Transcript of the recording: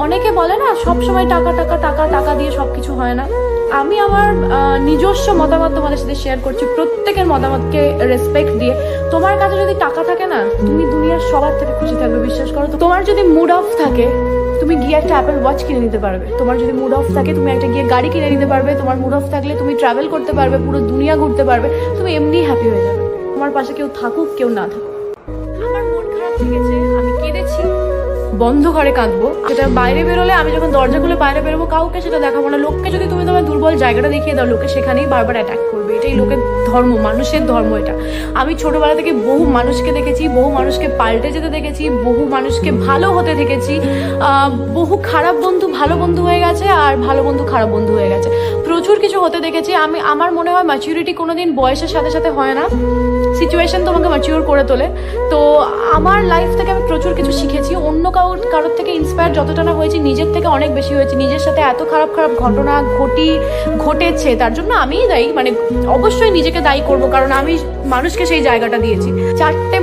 অনেকে বলে না সব সময় টাকা টাকা টাকা টাকা দিয়ে সবকিছু হয় না। আমি আমার নিজস্ব মতামত তোমাদের সাথে শেয়ার করছি, প্রত্যেকের মতামতকে রেসপেক্ট দিয়ে। তোমার কাছে যদি টাকা থাকে না, তুমি দুনিয়ার সবার থেকে খুশি থাকবে, বিশ্বাস করো। তো তোমার যদি মুড অফ থাকে, তুমি গিয়ে একটা অ্যাপেল ওয়াচ কিনে নিতে পারবে। তোমার যদি মুড অফ থাকে, তুমি একটা গিয়ে গাড়ি কিনে নিতে পারবে। তোমার মুড অফ থাকলে তুমি ট্রাভেল করতে পারবে, পুরো দুনিয়া ঘুরতে পারবে। তুমি এমনি হ্যাপি হয়ে যাবে, তোমার পাশে কেউ থাকুক কেউ না থাকুক। আমার মন খারাপ থেকেছে, আমি কেঁদেছি, বন্ধ ঘরে কাঁদবো। সেটা বাইরে বেরোলে, আমি যখন দরজা খুলে বাইরে বেরোবো, কাউকে সেটা দেখাবো না। লোককে যদি তুমি তোমার দুর্বল জায়গাটা দেখিয়ে দাও, লোকে সেখানেই বারবার অ্যাটাক করবে। এটাই লোকের ধর্ম, মানুষের ধর্ম এটা। আমি ছোটবেলা থেকে বহু মানুষকে দেখেছি, বহু মানুষকে পাল্টে যেতে দেখেছি, বহু মানুষকে ভালো হতে দেখেছি। বহু খারাপ বন্ধু ভালো বন্ধু হয়ে গেছে, আর ভালো বন্ধু খারাপ বন্ধু হয়ে গেছে। প্রচুর কিছু হতে দেখেছি আমি। আমার মনে হয় ম্যাচুরিটি কোনোদিন বয়সের সাথে সাথে হয় না, সিচুয়েশন তোমাকে ম্যাচিওর করে তোলে। তো আমার লাইফ থেকে আমি প্রচুর কিছু শিখেছি। অন্য কারোর থেকে ইন্সপায়ার যতটা না হয়েছি, নিজের থেকে অনেক বেশি হয়েছি। নিজের সাথে এত খারাপ খারাপ ঘটনা ঘটেছে, তার জন্য আমিই দায়ী। মানে অবশ্যই নিজেকে দায়ী করবো, কারণ আমি মানুষকে সেই জায়গাটা দিয়েছি। 4টে